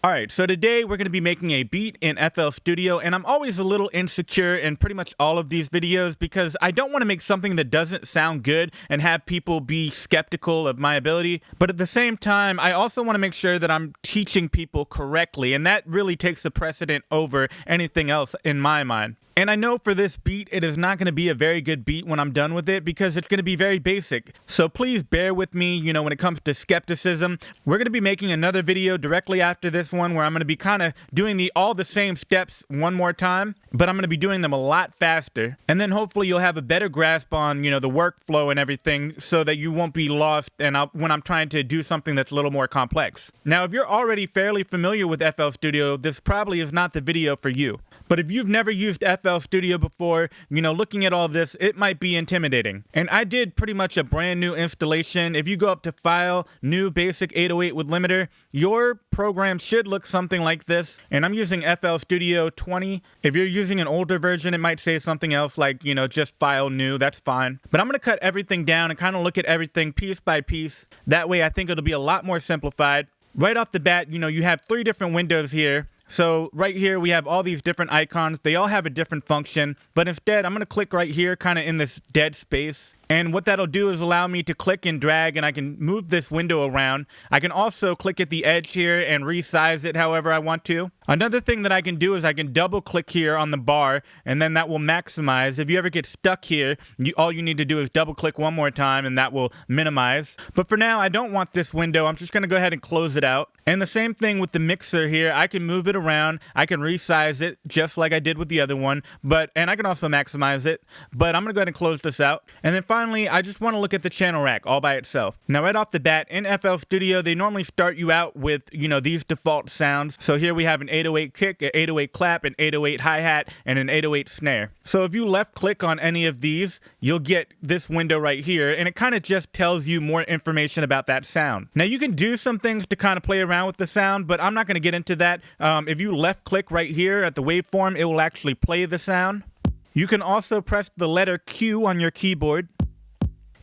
Alright, so today we're going to be making a beat in FL Studio, and I'm always a little insecure in pretty much all of these videos because I don't want to make something that doesn't sound good and have people be skeptical of my ability, but at the same time, I also want to make sure that I'm teaching people correctly, and that really takes the precedent over anything else in my mind. And I know for this beat, it is not going to be a very good beat when I'm done with it because it's going to be very basic. So please bear with me, when it comes to skepticism. We're going to be making another video directly after this one where I'm going to be kind of doing all the same steps one more time, but I'm going to be doing them a lot faster. And then hopefully you'll have a better grasp on, the workflow and everything so that you won't be lost when I'm trying to do something that's a little more complex. Now, if you're already fairly familiar with FL Studio, this probably is not the video for you. But if you've never used FL Studio before, looking at all this, it might be intimidating. And I did pretty much a brand new installation. If you go up to File, New Basic 808 with Limiter, your program should look something like this. And I'm using FL Studio 20. If you're using an older version, it might say something else like, just File New. That's fine. But I'm going to cut everything down and kind of look at everything piece by piece. That way, I think it'll be a lot more simplified. Right off the bat, you have 3 different windows here. So right here, we have all these different icons. They all have a different function, but instead, I'm going to click right here, kind of in this dead space. And what that'll do is allow me to click and drag, and I can move this window around. I can also click at the edge here and resize it however I want to. Another thing that I can do is I can double click here on the bar, and then that will maximize. If you ever get stuck here, all you need to do is double click one more time, and that will minimize. But for now, I don't want this window. I'm just going to go ahead and close it out. And the same thing with the mixer here. I can move it around. I can resize it just like I did with the other one, and I can also maximize it. But I'm going to go ahead and close this out. And then finally, I just want to look at the channel rack all by itself. Now, right off the bat, in FL Studio, they normally start you out with, these default sounds. So here we have an 808 kick, an 808 clap, an 808 hi-hat, and an 808 snare. So if you left click on any of these, you'll get this window right here, and it kind of just tells you more information about that sound. Now, you can do some things to kind of play around with the sound, but I'm not going to get into that. If you left click right here at the waveform, it will actually play the sound. You can also press the letter Q on your keyboard.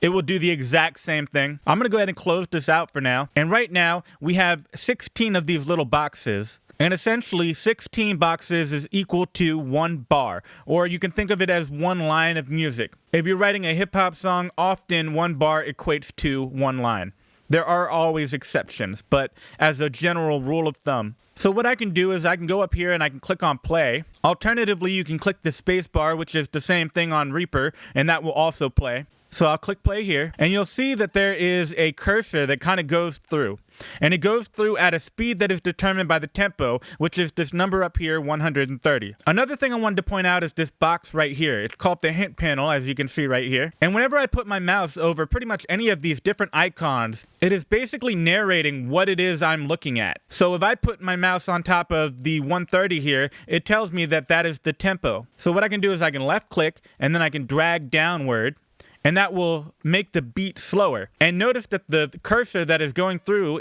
It will do the exact same thing. I'm going to go ahead and close this out for now. And right now, we have 16 of these little boxes. And essentially, 16 boxes is equal to 1 bar. Or you can think of it as 1 line of music. If you're writing a hip-hop song, often 1 bar equates to 1 line. There are always exceptions, but as a general rule of thumb. So what I can do is I can go up here and I can click on play. Alternatively, you can click the space bar, which is the same thing on Reaper, and that will also play. So I'll click play here, and you'll see that there is a cursor that kind of goes through. And it goes through at a speed that is determined by the tempo, which is this number up here, 130. Another thing I wanted to point out is this box right here. It's called the hint panel, as you can see right here. And whenever I put my mouse over pretty much any of these different icons, it is basically narrating what it is I'm looking at. So if I put my mouse on top of the 130 here, it tells me that that is the tempo. So what I can do is I can left click, and then I can drag downward, and that will make the beat slower. And notice that the cursor that is going through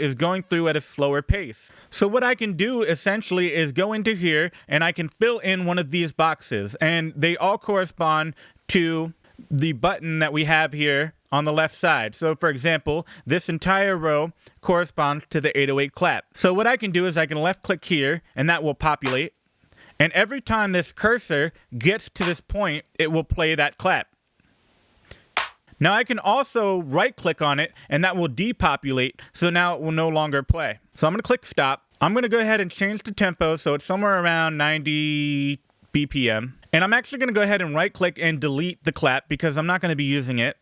at a slower pace. So what I can do essentially is go into here and I can fill in one of these boxes, and they all correspond to the button that we have here on the left side. So for example, this entire row corresponds to the 808 clap. So what I can do is I can left click here and that will populate. And every time this cursor gets to this point, it will play that clap. Now I can also right click on it and that will depopulate, so now it will no longer play. So I'm going to click stop. I'm going to go ahead and change the tempo so it's somewhere around 90 BPM. And I'm actually going to go ahead and right click and delete the clap because I'm not going to be using it.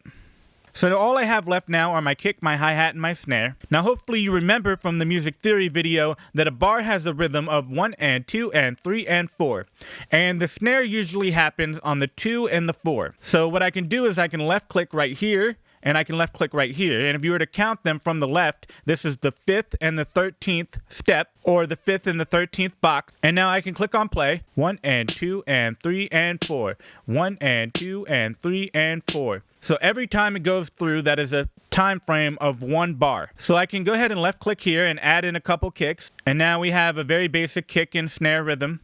So all I have left now are my kick, my hi-hat, and my snare. Now hopefully you remember from the music theory video that a bar has a rhythm of 1 and 2 and 3 and 4. And the snare usually happens on the 2 and the 4. So what I can do is I can left click right here, and I can left click right here. And if you were to count them from the left, this is the 5th and the 13th step, or the 5th and the 13th box. And now I can click on play. 1 and 2 and 3 and 4. 1 and 2 and 3 and 4. So every time it goes through, that is a time frame of 1 bar. So I can go ahead and left click here and add in a couple kicks. And now we have a very basic kick and snare rhythm.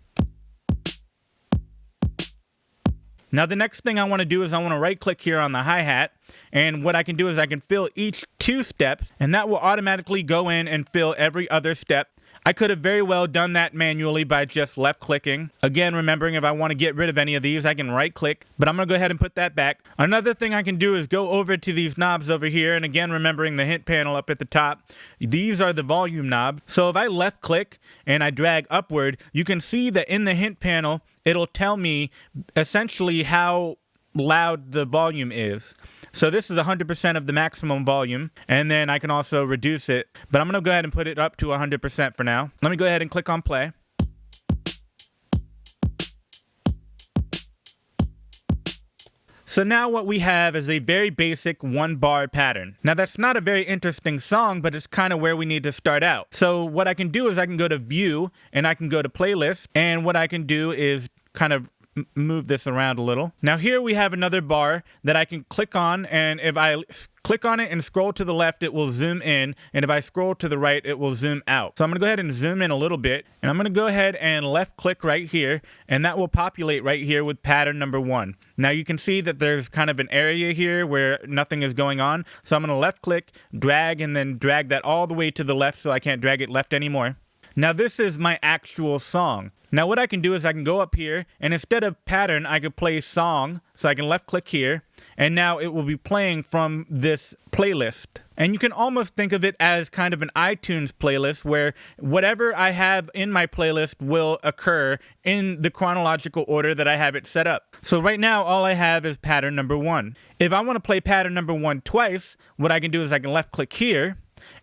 Now the next thing I want to do is I want to right click here on the hi-hat, and what I can do is I can fill each 2 steps, and that will automatically go in and fill every other step. I could have very well done that manually by just left clicking. Again, remembering if I want to get rid of any of these, I can right click, but I'm going to go ahead and put that back. Another thing I can do is go over to these knobs over here, and again, remembering the hint panel up at the top, these are the volume knobs. So if I left click and I drag upward, you can see that in the hint panel, it'll tell me essentially how loud the volume is. So this is 100% of the maximum volume, and then I can also reduce it, but I'm going to go ahead and put it up to 100% for now. Let me go ahead and click on play. So now what we have is a very basic 1-bar pattern. Now that's not a very interesting song, but it's kind of where we need to start out. So what I can do is I can go to View, and I can go to Playlist, and what I can do is kind of move this around a little. Now here we have another bar that I can click on, and if I click on it and scroll to the left, it will zoom in, and if I scroll to the right, it will zoom out. So I'm going to go ahead and zoom in a little bit, and I'm going to go ahead and left click right here, and that will populate right here with pattern number 1. Now you can see that there's kind of an area here where nothing is going on, so I'm going to left click, drag, and then drag that all the way to the left so I can't drag it left anymore. Now this is my actual song. Now what I can do is I can go up here, and instead of pattern, I could play song. So I can left click here, and now it will be playing from this playlist. And you can almost think of it as kind of an iTunes playlist where whatever I have in my playlist will occur in the chronological order that I have it set up. So right now, all I have is pattern number 1. If I want to play pattern number 1 twice, what I can do is I can left click here,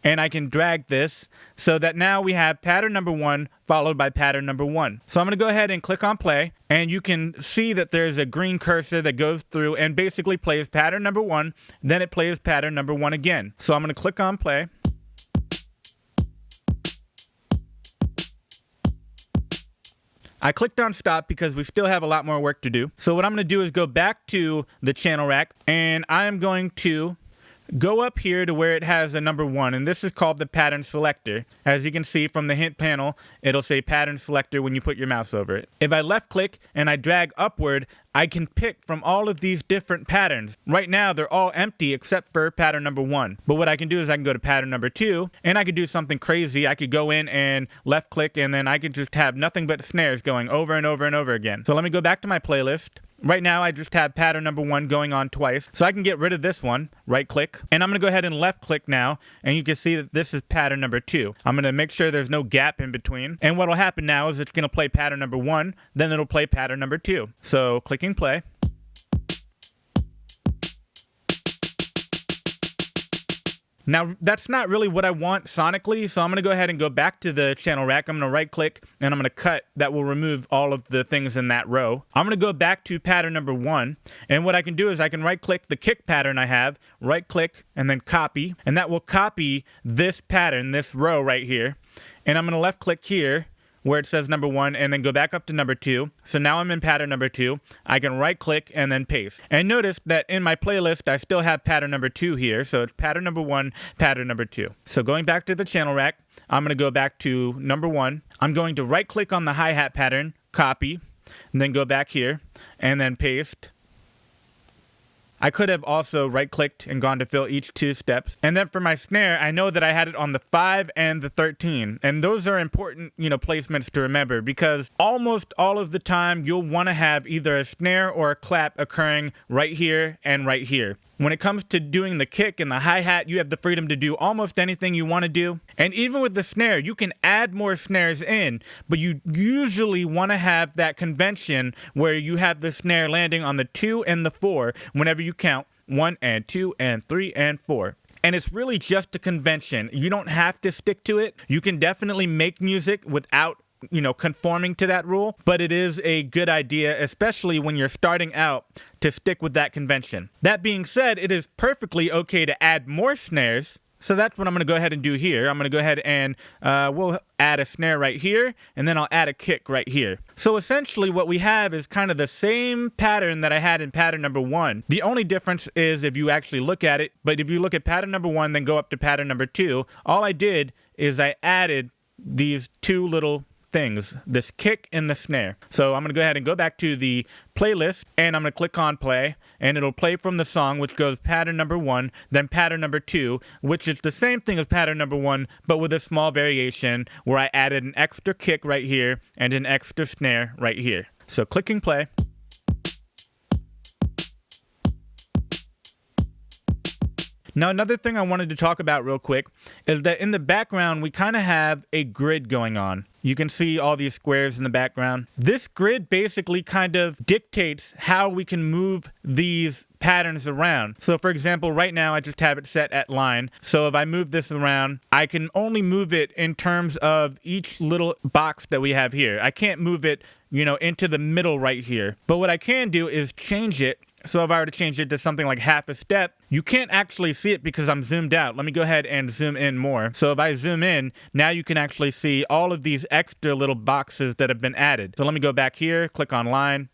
and I can drag this so that now we have pattern number 1 followed by pattern number 1. So I'm going to go ahead and click on play, and you can see that there's a green cursor that goes through and basically plays pattern number 1, then it plays pattern number 1 again. So I'm going to click on play. I clicked on stop because we still have a lot more work to do. So what I'm going to do is go back to the channel rack, and I am going to go up here to where it has a number 1, and this is called the pattern selector. As you can see from the hint panel, it'll say pattern selector when you put your mouse over it. If I left click and I drag upward, I can pick from all of these different patterns. Right now, they're all empty except for pattern number 1. But what I can do is I can go to pattern number 2, and I could do something crazy. I could go in and left click, and then I could just have nothing but snares going over and over and over again. So let me go back to my playlist. Right now, I just have pattern number 1 going on twice, so I can get rid of this one, right click, and I'm going to go ahead and left click now, and you can see that this is pattern number 2. I'm going to make sure there's no gap in between, and what will happen now is it's going to play pattern number 1, then it'll play pattern number 2. So clicking play. Now, that's not really what I want sonically, so I'm going to go ahead and go back to the channel rack. I'm going to right click, and I'm going to cut. That will remove all of the things in that row. I'm going to go back to pattern number 1, and what I can do is I can right click the kick pattern I have, right click, and then copy, and that will copy this pattern, this row right here. And I'm going to left click here, where it says number 1, and then go back up to number 2. So now I'm in pattern number 2. I can right click and then paste. And notice that in my playlist, I still have pattern number 2 here. So it's pattern number 1, pattern number 2. So going back to the channel rack, I'm going to go back to number 1. I'm going to right click on the hi-hat pattern, copy, and then go back here and then paste. I could have also right-clicked and gone to fill each 2 steps. And then for my snare, I know that I had it on the 5 and the 13. And those are important, placements to remember because almost all of the time you'll want to have either a snare or a clap occurring right here and right here. When it comes to doing the kick and the hi-hat, you have the freedom to do almost anything you want to do. And even with the snare, you can add more snares in, but you usually want to have that convention where you have the snare landing on the 2 and the 4 whenever you count 1 and 2 and 3 and 4. And it's really just a convention. You don't have to stick to it. You can definitely make music without conforming to that rule, but it is a good idea, especially when you're starting out, to stick with that convention. That being said, it is perfectly okay to add more snares. So that's what I'm going to go ahead and do here. I'm going to go ahead and we'll add a snare right here, and then I'll add a kick right here. So essentially what we have is kind of the same pattern that I had in pattern number 1. The only difference is if you actually look at it, but if you look at pattern number 1, then go up to pattern number 2, all I did is I added these 2 little things, this kick and the snare. So I'm going to go ahead and go back to the playlist, and I'm going to click on play, and it'll play from the song, which goes pattern number 1, then pattern number 2, which is the same thing as pattern number 1, but with a small variation where I added an extra kick right here and an extra snare right here. So clicking play. Now, another thing I wanted to talk about real quick is that in the background, we kind of have a grid going on. You can see all these squares in the background. This grid basically kind of dictates how we can move these patterns around. So for example, right now I just have it set at line. So if I move this around, I can only move it in terms of each little box that we have here. I can't move it, into the middle right here. But what I can do is change it. So if I were to change it to something like half a step, you can't actually see it because I'm zoomed out. Let me go ahead and zoom in more. So if I zoom in, now you can actually see all of these extra little boxes that have been added. So let me go back here, click on line.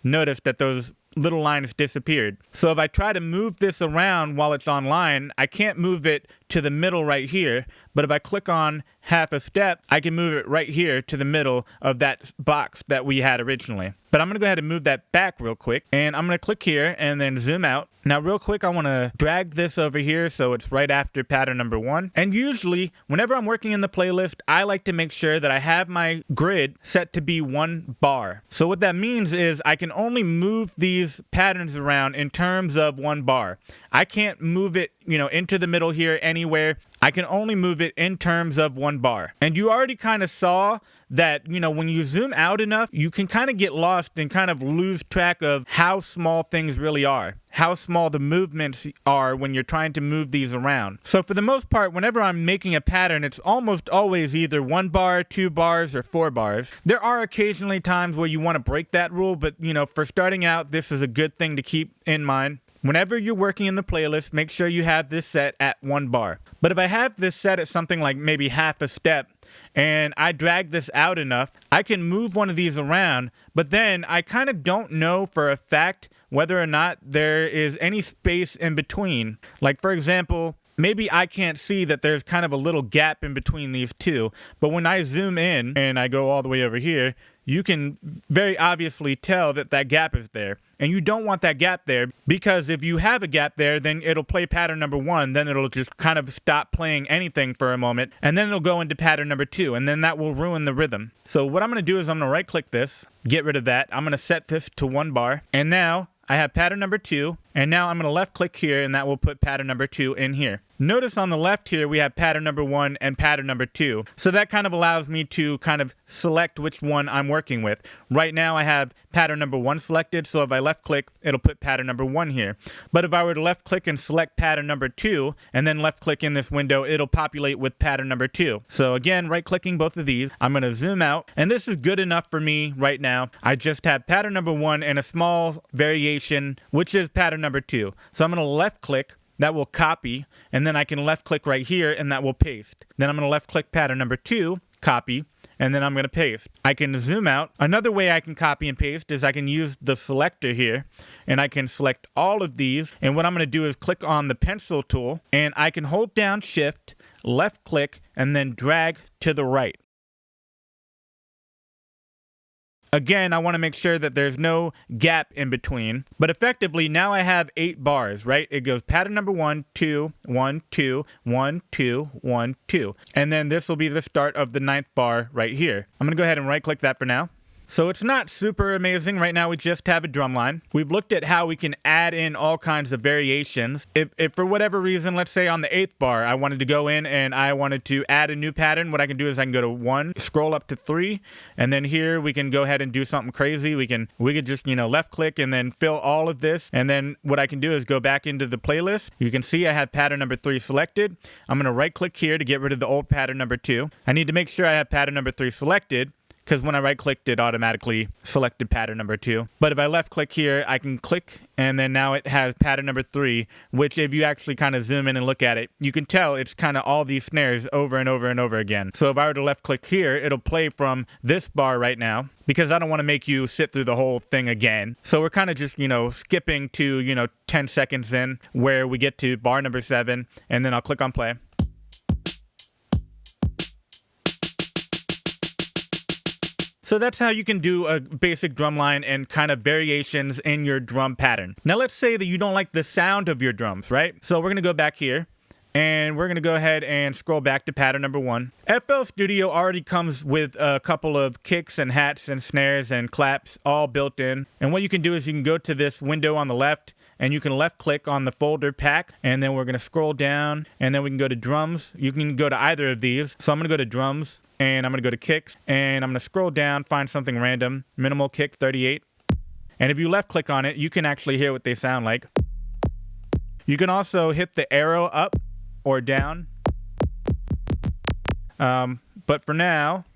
Notice that those little lines disappeared. So if I try to move this around while it's online, I can't move it to the middle right here. But if I click on half a step, I can move it right here to the middle of that box that we had originally. But I'm going to go ahead and move that back real quick. And I'm going to click here and then zoom out. Now real quick, I want to drag this over here so it's right after pattern number 1. And usually, whenever I'm working in the playlist, I like to make sure that I have my grid set to be 1 bar. So what that means is I can only move these patterns around in terms of 1 bar. I can't move it, into the middle here anywhere. I can only move it in terms of 1 bar. And you already kind of saw that, when you zoom out enough, you can kind of get lost and kind of lose track of how small things really are, how small the movements are when you're trying to move these around. So for the most part, whenever I'm making a pattern, it's almost always either 1 bar, 2 bars, or 4 bars. There are occasionally times where you want to break that rule, but, for starting out, this is a good thing to keep in mind. Whenever you're working in the playlist, make sure you have this set at 1 bar. But if I have this set at something like maybe half a step, and I drag this out enough, I can move one of these around, but then I kind of don't know for a fact whether or not there is any space in between. Like for example, maybe I can't see that there's kind of a little gap in between these two, but when I zoom in and I go all the way over here, you can very obviously tell that that gap is there. And you don't want that gap there, because if you have a gap there, then it'll play pattern number 1, then it'll just kind of stop playing anything for a moment, and then it'll go into pattern number 2, and then that will ruin the rhythm. So what I'm going to do is I'm going to right click this, get rid of that. I'm going to set this to 1 bar, and now I have pattern number 2, and now I'm going to left click here, and that will put pattern number 2 in here. Notice on the left here we have pattern number 1 and pattern number 2. So that kind of allows me to kind of select which one I'm working with. Right now I have pattern number 1 selected, so if I left click, it'll put pattern number 1 here. But if I were to left click and select pattern number 2, and then left click in this window, it'll populate with pattern number 2. So again, right clicking both of these, I'm going to zoom out, and this is good enough for me right now. I just have pattern number 1 and a small variation, which is pattern number 2. So I'm going to left click. That will copy, and then I can left click right here and that will paste. Then I'm going to left click pattern number 2, copy, and then I'm going to paste. I can zoom out. Another way I can copy and paste is I can use the selector here, and I can select all of these, and what I'm going to do is click on the pencil tool, and I can hold down shift, left click, and then drag to the right. Again, I want to make sure that there's no gap in between. But effectively, now I have 8 bars, right? It goes pattern number 1, 2, 1, 2, 1, 2, 1, 2. And then this will be the start of the 9th bar right here. I'm going to go ahead and right click that for now. So it's not super amazing. Right now we just have a drum line. We've looked at how we can add in all kinds of variations. If for whatever reason, let's say on the 8th bar, I wanted to go in and I wanted to add a new pattern, what I can do is I can go to 1, scroll up to 3, and then here we can go ahead and do something crazy. We could just, left click and then fill all of this. And then what I can do is go back into the playlist. You can see I have pattern number 3 selected. I'm going to right click here to get rid of the old pattern number 2. I need to make sure I have pattern number 3 selected, because when I right clicked, it automatically selected pattern number 2. But if I left click here, I can click, and then now it has pattern number 3, which if you actually kind of zoom in and look at it, you can tell it's kind of all these snares over and over and over again. So if I were to left click here, it'll play from this bar right now, because I don't want to make you sit through the whole thing again. So we're kind of just, skipping to, 10 seconds in, where we get to bar number 7, and then I'll click on play. So that's how you can do a basic drum line and kind of variations in your drum pattern. Now let's say that you don't like the sound of your drums, right? So we're gonna go back here and we're gonna go ahead and scroll back to pattern number 1. FL Studio already comes with a couple of kicks and hats and snares and claps all built in. And what you can do is you can go to this window on the left and you can left click on the folder pack, and then we're gonna scroll down and then we can go to drums. You can go to either of these. So I'm gonna go to drums and I'm gonna go to kicks and I'm gonna scroll down, find something random, minimal kick 38. And if you left click on it, you can actually hear what they sound like. You can also hit the arrow up or down. But for now,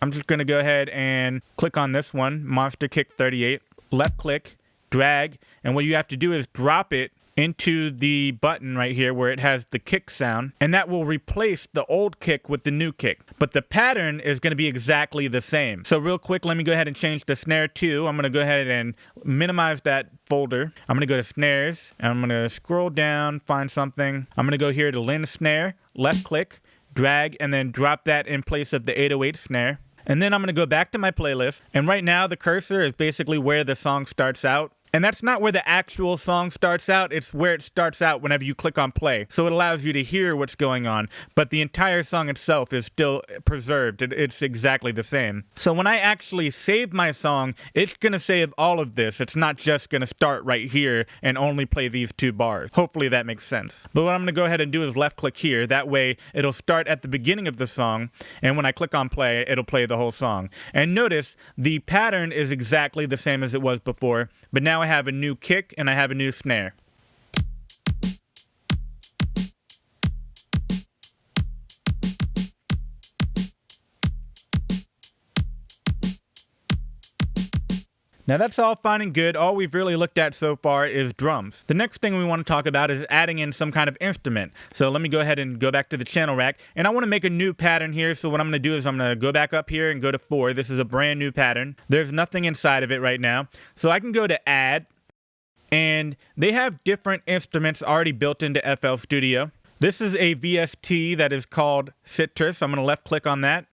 I'm just gonna go ahead and click on this one, Monster Kick 38, left click, drag, and what you have to do is drop it into the button right here where it has the kick sound, and that will replace the old kick with the new kick. But the pattern is going to be exactly the same. So real quick, let me go ahead and change the snare too. I'm going to go ahead and minimize that folder. I'm going to go to snares, and I'm going to scroll down, find something. I'm going to go here to Lin snare, left click, drag, and then drop that in place of the 808 snare. And then I'm going to go back to my playlist, and right now the cursor is basically where the song starts out. And that's not where the actual song starts out, it's where it starts out whenever you click on play. So it allows you to hear what's going on, but the entire song itself is still preserved. It's exactly the same. So when I actually save my song, it's gonna save all of this. It's not just gonna start right here and only play these 2 bars. Hopefully that makes sense. But what I'm gonna go ahead and do is left click here. That way it'll start at the beginning of the song, and when I click on play, it'll play the whole song. And notice the pattern is exactly the same as it was before, but now I have a new kick and I have a new snare. Now that's all fine and good. All we've really looked at so far is drums. The next thing we want to talk about is adding in some kind of instrument. So let me go ahead and go back to the channel rack, and I want to make a new pattern here. So what I'm going to do is I'm going to go back up here and go to 4. This is a brand new pattern. There's nothing inside of it right now. So I can go to add, and they have different instruments already built into FL Studio. This is a VST that is called Citrus. I'm going to left click on that.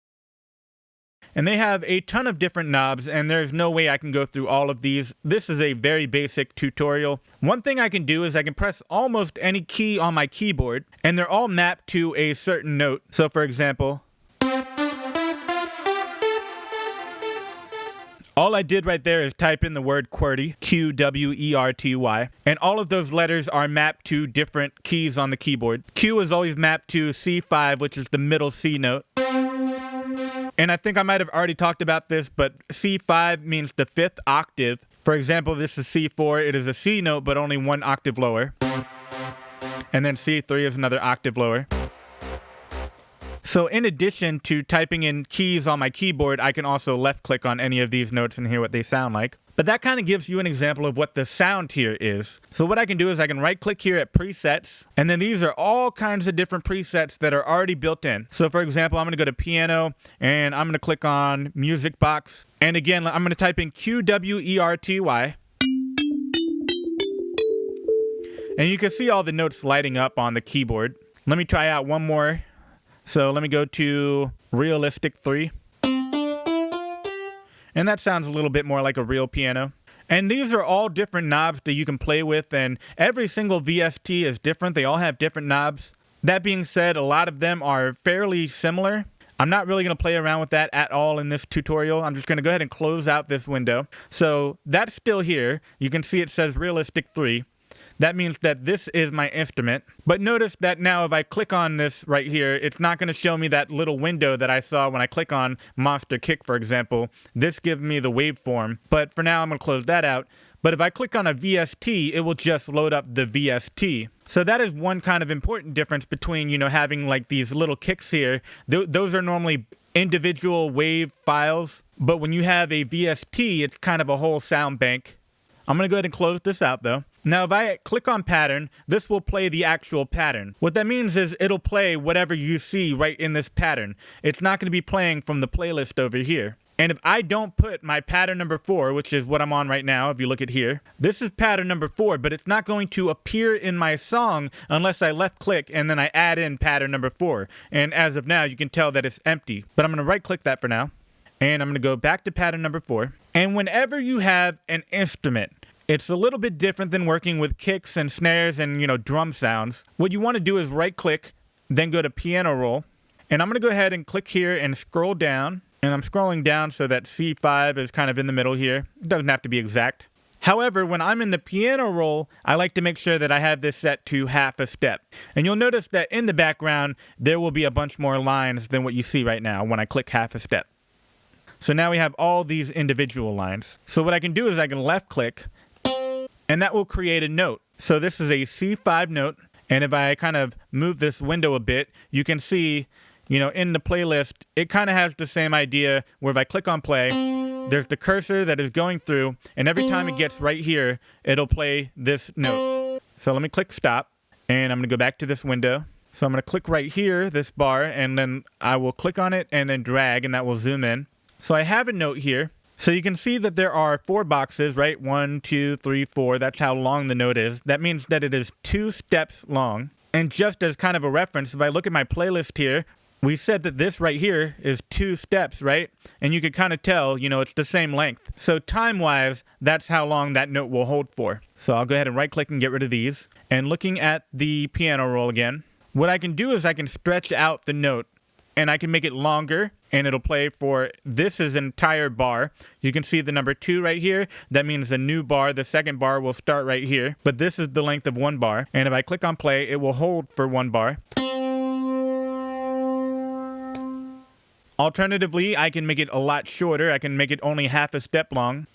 And they have a ton of different knobs, and there's no way I can go through all of these. This is a very basic tutorial. One thing I can do is I can press almost any key on my keyboard, and they're all mapped to a certain note. So for example, all I did right there is type in the word QWERTY, Q-W-E-R-T-Y, and all of those letters are mapped to different keys on the keyboard. Q is always mapped to C5, which is the middle C note. And I think I might have already talked about this, but C5 means the 5th octave. For example, this is C4. It is a C note, but only 1 octave lower. And then C3 is another octave lower. So in addition to typing in keys on my keyboard, I can also left click on any of these notes and hear what they sound like. But that kind of gives you an example of what the sound here is. So what I can do is I can right click here at presets, and then these are all kinds of different presets that are already built in. So for example, I'm going to go to piano, and I'm going to click on music box. And again, I'm going to type in QWERTY. And you can see all the notes lighting up on the keyboard. Let me try out one more. So let me go to Realistic 3. And that sounds a little bit more like a real piano. And these are all different knobs that you can play with, and every single VST is different. They all have different knobs. That being said, a lot of them are fairly similar. I'm not really going to play around with that at all in this tutorial. I'm just going to go ahead and close out this window. So that's still here. You can see it says Realistic 3. That means that this is my instrument. But notice that now if I click on this right here, it's not going to show me that little window that I saw when I click on Monster Kick, for example. This gives me the waveform. But for now, I'm going to close that out. But if I click on a VST, it will just load up the VST. So that is one kind of important difference between, having like these little kicks here. Those are normally individual wave files. But when you have a VST, it's kind of a whole sound bank. I'm going to go ahead and close this out though. Now if I click on pattern, this will play the actual pattern. What that means is it'll play whatever you see right in this pattern. It's not going to be playing from the playlist over here. And if I don't put my pattern number 4, which is what I'm on right now, if you look at here, this is pattern number 4, but it's not going to appear in my song unless I left click and then I add in pattern number 4. And as of now, you can tell that it's empty. But I'm going to right click that for now. And I'm going to go back to pattern number 4. And whenever you have an instrument, it's a little bit different than working with kicks and snares and, drum sounds. What you want to do is right click, then go to piano roll. And I'm going to go ahead and click here and scroll down. And I'm scrolling down so that C5 is kind of in the middle here. It doesn't have to be exact. However, when I'm in the piano roll, I like to make sure that I have this set to half a step. And you'll notice that in the background, there will be a bunch more lines than what you see right now when I click half a step. So now we have all these individual lines. So what I can do is I can left click, and that will create a note. So this is a C5 note. And if I kind of move this window a bit, you can see, in the playlist, it kind of has the same idea where if I click on play, there's the cursor that is going through, and every time it gets right here, it'll play this note. So let me click stop, and I'm going to go back to this window. So I'm going to click right here, this bar, and then I will click on it and then drag, and that will zoom in. So I have a note here. So you can see that there are 4 boxes, right? 1, 2, 3, 4. That's how long the note is. That means that it is 2 steps long. And just as kind of a reference, if I look at my playlist here, we said that this right here is 2 steps, right? And you could kind of tell, it's the same length. So time-wise, that's how long that note will hold for. So I'll go ahead and right-click and get rid of these. And looking at the piano roll again, what I can do is I can stretch out the note. And I can make it longer, and it'll play for, this is an entire bar. You can see the number 2 right here. That means a new bar. The second bar will start right here. But this is the length of 1 bar. And if I click on play, it will hold for 1 bar. Alternatively, I can make it a lot shorter. I can make it only half a step long.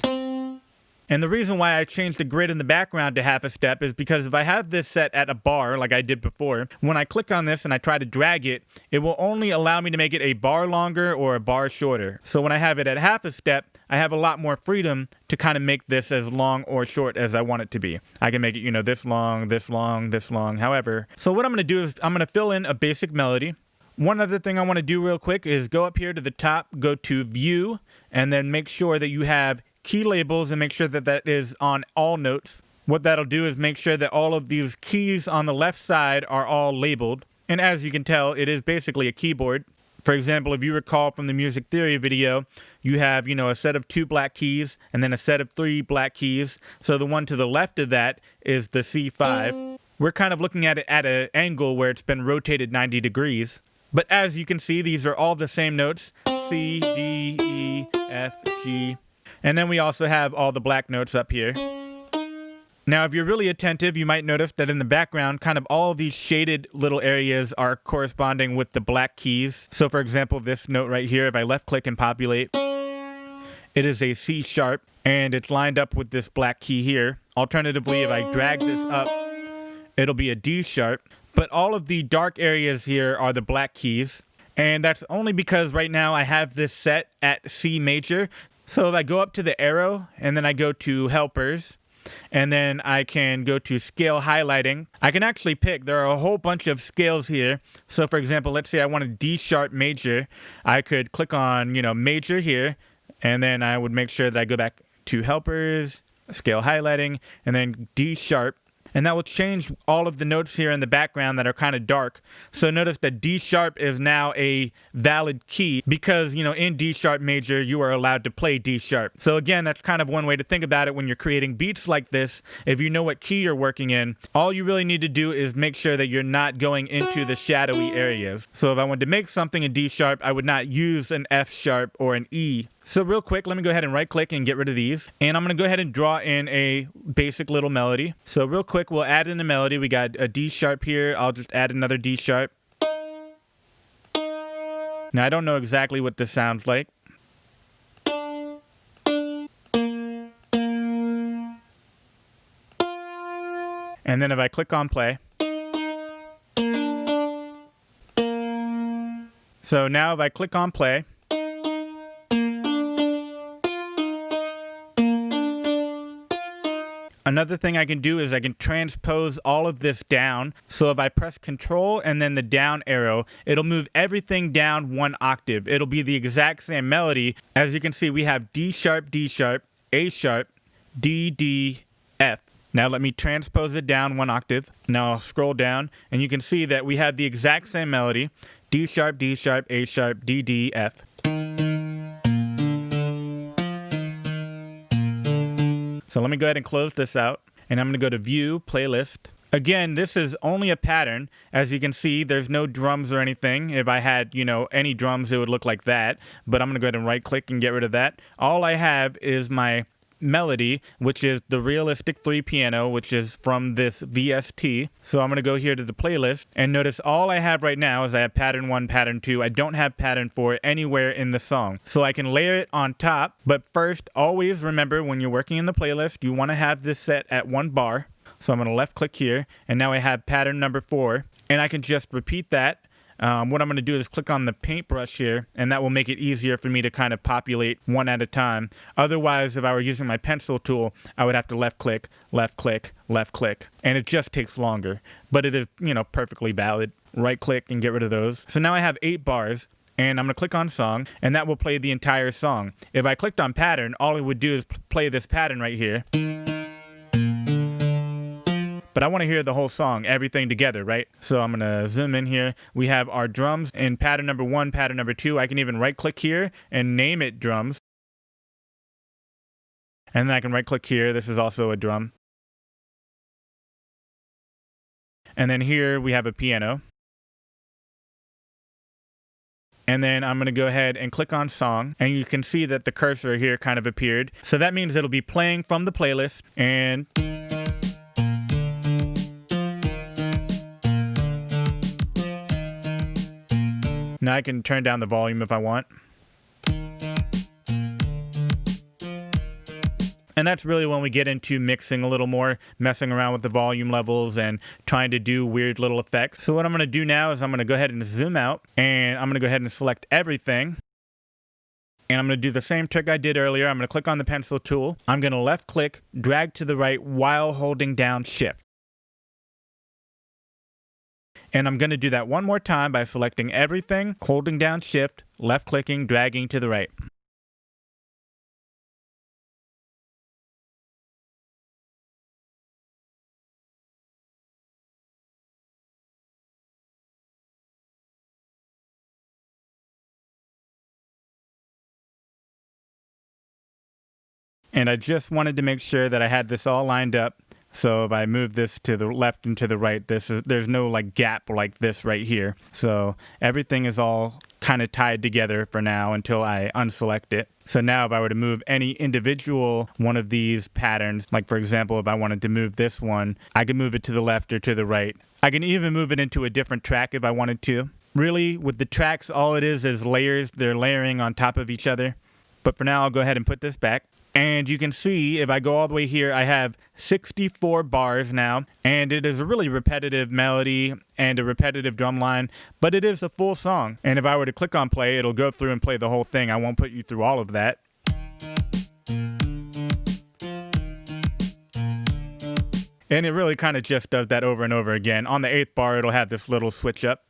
And the reason why I changed the grid in the background to half a step is because if I have this set at a bar like I did before, when I click on this and I try to drag it, it will only allow me to make it a bar longer or a bar shorter. So when I have it at half a step, I have a lot more freedom to kind of make this as long or short as I want it to be. I can make it, this long, this long, this long, however. So what I'm going to do is I'm going to fill in a basic melody. One other thing I want to do real quick is go up here to the top, go to view, and then make sure that you have key labels and make sure that that is on all notes. What that'll do is make sure that all of these keys on the left side are all labeled. And as you can tell, it is basically a keyboard. For example, if you recall from the music theory video, you have, a set of 2 black keys and then a set of 3 black keys. So the one to the left of that is the C5. We're kind of looking at it at an angle where it's been rotated 90 degrees. But as you can see, these are all the same notes. C, D, E, F, G. And then we also have all the black notes up here. Now, if you're really attentive, you might notice that in the background, kind of all of these shaded little areas are corresponding with the black keys. So for example, this note right here, if I left click and populate, it is a C sharp, and it's lined up with this black key here. Alternatively, if I drag this up, it'll be a D sharp. But all of the dark areas here are the black keys. And that's only because right now I have this set at C major. So if I go up to the arrow and then I go to helpers and then I can go to scale highlighting, I can actually pick, there are a whole bunch of scales here. So for example, let's say I want a D sharp major. I could click on, major here, and then I would make sure that I go back to helpers, scale highlighting, and then D sharp. And that will change all of the notes here in the background that are kind of dark. So notice that D sharp is now a valid key because, in D sharp major, you are allowed to play D sharp. So again, that's kind of one way to think about it when you're creating beats like this. If you know what key you're working in, all you really need to do is make sure that you're not going into the shadowy areas. So if I wanted to make something in D sharp, I would not use an F sharp or an E. So real quick, let me go ahead and right click and get rid of these. And I'm going to go ahead and draw in a basic little melody. So real quick, we'll add in a melody. We got a D sharp here. I'll just add another D sharp. Now I don't know exactly what this sounds like. And then if I click on play. So now if I click on play, another thing I can do is I can transpose all of this down. So if I press Control and then the down arrow, it'll move everything down 1 octave. It'll be the exact same melody. As you can see, we have D sharp, A sharp, D, D, F. Now let me transpose it down 1 octave. Now I'll scroll down and you can see that we have the exact same melody. D sharp, A sharp, D, D, F. So let me go ahead and close this out, and I'm going to go to View, Playlist. Again, this is only a pattern. As you can see, there's no drums or anything. If I had, any drums, it would look like that. But I'm going to go ahead and right click and get rid of that. All I have is my melody, which is the Realistic 3 piano, which is from this VST. So I'm going to go here to the playlist, and notice all I have right now is I have pattern 1, pattern 2. I don't have pattern 4 anywhere in the song. So I can layer it on top, but first, always remember when you're working in the playlist, you want to have this set at 1 bar. So I'm going to left click here, and now I have pattern number 4, and I can just repeat that. What I'm going to do is click on the paintbrush here, and that will make it easier for me to kind of populate one at a time. Otherwise, if I were using my pencil tool, I would have to left click, left click, left click, and it just takes longer. But it is, perfectly valid. Right click and get rid of those. So now I have 8 bars, and I'm going to click on song, and that will play the entire song. If I clicked on pattern, all it would do is play this pattern right here. But I want to hear the whole song, everything together, right? So I'm going to zoom in here. We have our drums in pattern number 1, pattern number 2. I can even right click here and name it drums. And then I can right click here. This is also a drum. And then here we have a piano. And then I'm going to go ahead and click on song, and you can see that the cursor here kind of appeared. So that means it'll be playing from the playlist, and now I can turn down the volume if I want. And that's really when we get into mixing a little more, messing around with the volume levels and trying to do weird little effects. So what I'm going to do now is I'm going to go ahead and zoom out, and I'm going to go ahead and select everything. And I'm going to do the same trick I did earlier. I'm going to click on the pencil tool. I'm going to left click, drag to the right while holding down Shift. And I'm going to do that one more time by selecting everything, holding down Shift, left clicking, dragging to the right. And I just wanted to make sure that I had this all lined up. So if I move this to the left and to the right, there's no like gap like this right here. So everything is all kind of tied together for now until I unselect it. So now if I were to move any individual one of these patterns, like for example, if I wanted to move this one, I could move it to the left or to the right. I can even move it into a different track if I wanted to. Really, with the tracks, all it is layers. They're layering on top of each other. But for now, I'll go ahead and put this back. And you can see, if I go all the way here, I have 64 bars now, and it is a really repetitive melody and a repetitive drum line, but it is a full song. And if I were to click on play, it'll go through and play the whole thing. I won't put you through all of that. And it really kind of just does that over and over again. On the 8th bar, it'll have this little switch up.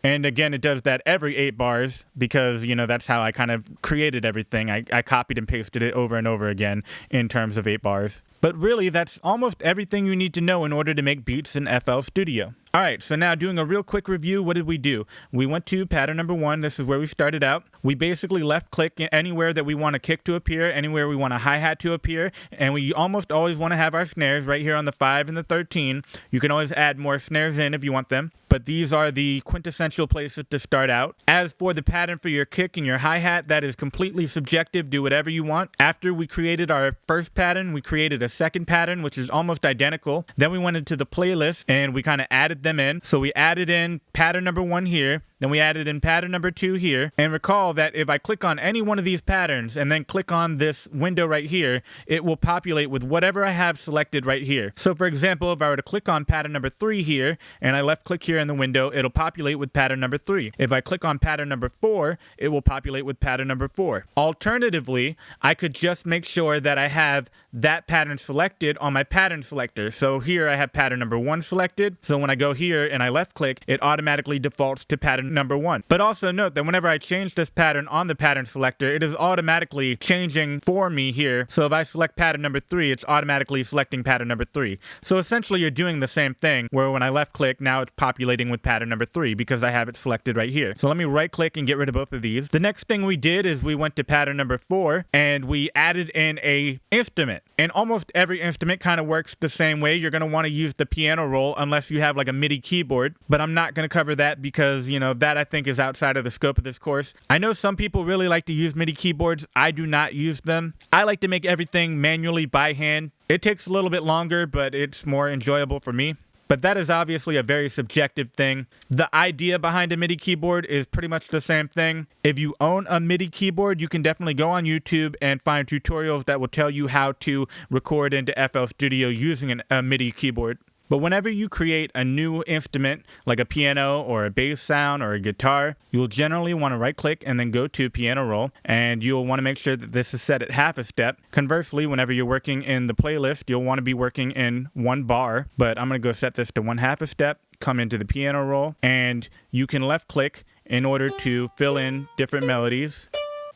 And again, it does that every 8 bars because, that's how I kind of created everything. I copied and pasted it over and over again in terms of 8 bars. But really, that's almost everything you need to know in order to make beats in FL Studio. All right, so now doing a real quick review, what did we do? We went to pattern number 1. This is where we started out. We basically left click anywhere that we want a kick to appear, anywhere we want a hi-hat to appear, and we almost always want to have our snares right here on the 5 and the 13. You can always add more snares in if you want them, but these are the quintessential places to start out. As for the pattern for your kick and your hi-hat, that is completely subjective. Do whatever you want. After we created our first pattern, we created a second pattern, which is almost identical. Then we went into the playlist and we kind of added them in. So we added in pattern number 1 here, then we added in pattern number 2 here. And recall that if I click on any one of these patterns and then click on this window right here, it will populate with whatever I have selected right here. So for example, if I were to click on pattern number 3 here and I left click here in the window, it'll populate with pattern number 3. If I click on pattern number 4, it will populate with pattern number 4. Alternatively, I could just make sure that I have that pattern selected on my pattern selector. So here I have pattern number 1 selected. So when I go here and I left click, it automatically defaults to pattern number 1. But also note that whenever I change this pattern on the pattern selector, it is automatically changing for me here. So if I select pattern number 3, it's automatically selecting pattern number 3. So essentially you're doing the same thing, where when I left click, now it's populating with pattern number 3 because I have it selected right here. So let me right click and get rid of both of these. The next thing we did is we went to pattern number 4 and we added in a instrument. And almost every instrument kind of works the same way. You're going to want to use the piano roll unless you have like a Midi keyboard, but I'm not going to cover that because, you know, that I think is outside of the scope of this course. I know some people really like to use Midi keyboards. I do not use them. I like to make everything manually by hand. It takes a little bit longer, but it's more enjoyable for me. But that is obviously a very subjective thing. The idea behind a Midi keyboard is pretty much the same thing. If you own a Midi keyboard, you can definitely go on YouTube and find tutorials that will tell you how to record into FL Studio using a Midi keyboard. But whenever you create a new instrument, like a piano or a bass sound or a guitar, you'll generally want to right click and then go to piano roll, and you'll want to make sure that this is set at half a step. Conversely, whenever you're working in the playlist, you'll want to be working in 1 bar, but I'm going to go set this to 1/2 a step, come into the piano roll, and you can left click in order to fill in different melodies.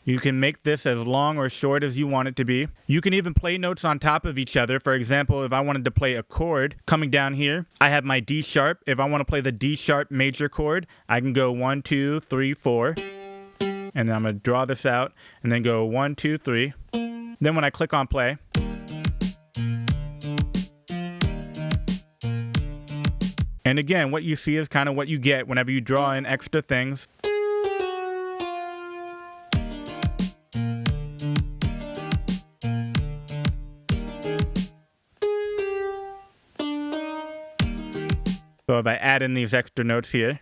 You can make this as long or short as you want it to be. You can even play notes on top of each other. For example, if I wanted to play a chord coming down here, I have my D sharp. If I want to play the D sharp major chord, I can go 1, 2, 3, 4. And then I'm going to draw this out and then go 1, 2, 3. Then when I click on play, and again, what you see is kind of what you get whenever you draw in extra things. So if I add in these extra notes here,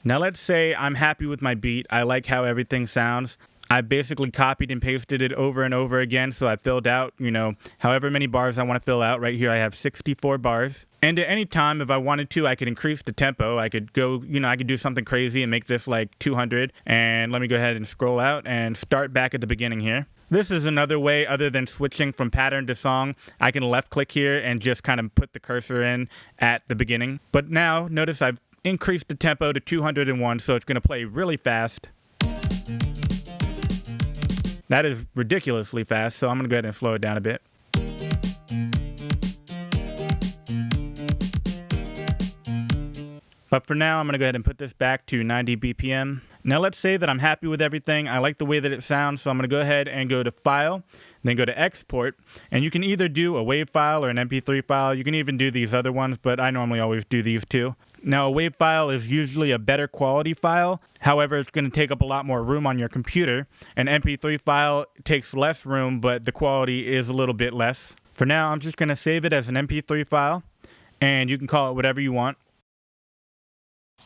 now let's say I'm happy with my beat. I like how everything sounds. I basically copied and pasted it over and over again, so I filled out, you know, however many bars I want to fill out. Right here I have 64 bars. And at any time, if I wanted to, I could increase the tempo. I could go, you know, I could do something crazy and make this like 200. And let me go ahead and scroll out and start back at the beginning here. This is another way, other than switching from pattern to song. I can left click here and just kind of put the cursor in at the beginning. But now, notice I've increased the tempo to 201, so it's going to play really fast. That is ridiculously fast, so I'm going to go ahead and slow it down a bit. But for now, I'm going to go ahead and put this back to 90 BPM. Now let's say that I'm happy with everything. I like the way that it sounds, so I'm going to go ahead and go to File, then go to Export. And you can either do a WAV file or an MP3 file. You can even do these other ones, but I normally always do these two. Now, a WAV file is usually a better quality file. However, it's going to take up a lot more room on your computer. An MP3 file takes less room, but the quality is a little bit less. For now, I'm just going to save it as an MP3 file, and you can call it whatever you want.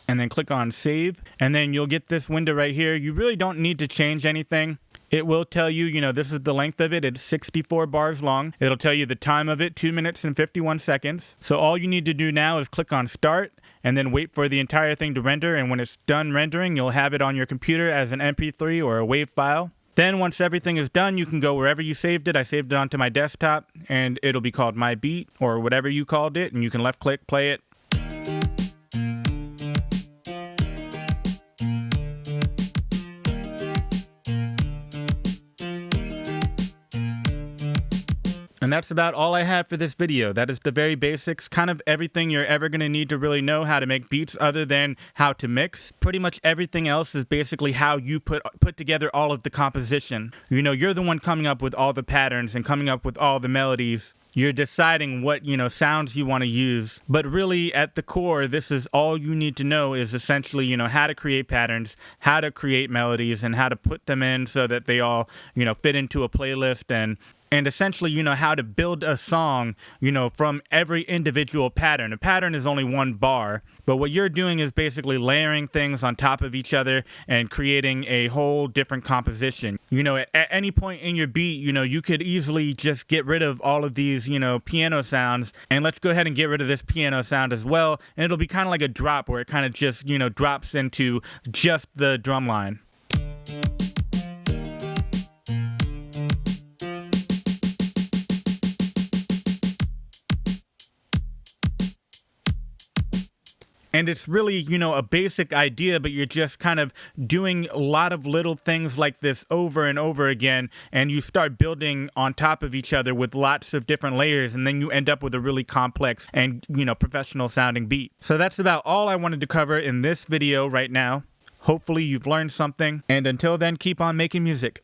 And then click on Save, and then you'll get this window right here. You really don't need to change anything. It will tell you, you know, this is the length of it. It's 64 bars long. It'll tell you the time of it, 2 minutes and 51 seconds. So all you need to do now is click on Start, and then wait for the entire thing to render. And when it's done rendering, you'll have it on your computer as an MP3 or a WAV file. Then once everything is done, you can go wherever you saved it. I saved it onto my desktop, and it'll be called My Beat or whatever you called it, and you can left click, play it. And that's about all I have for this video. That is the very basics, kind of everything you're ever going to need to really know how to make beats other than how to mix. Pretty much everything else is basically how you put together all of the composition. You know, you're the one coming up with all the patterns and coming up with all the melodies. You're deciding what, you know, sounds you want to use. But really, at the core, this is all you need to know is essentially, you know, how to create patterns, how to create melodies, and how to put them in so that they all, you know, fit into a playlist, and essentially, you know, how to build a song, you know, from every individual pattern. A pattern is only 1 bar, but what you're doing is basically layering things on top of each other and creating a whole different composition. You know, at any point in your beat, you know, you could easily just get rid of all of these, you know, piano sounds, and let's go ahead and get rid of this piano sound as well, and it'll be kind of like a drop where it kind of just, you know, drops into just the drum line. And it's really, a basic idea, but you're just kind of doing a lot of little things like this over and over again, and you start building on top of each other with lots of different layers, and then you end up with a really complex and, professional sounding beat. So that's about all I wanted to cover in this video right now. Hopefully you've learned something, and until then, keep on making music.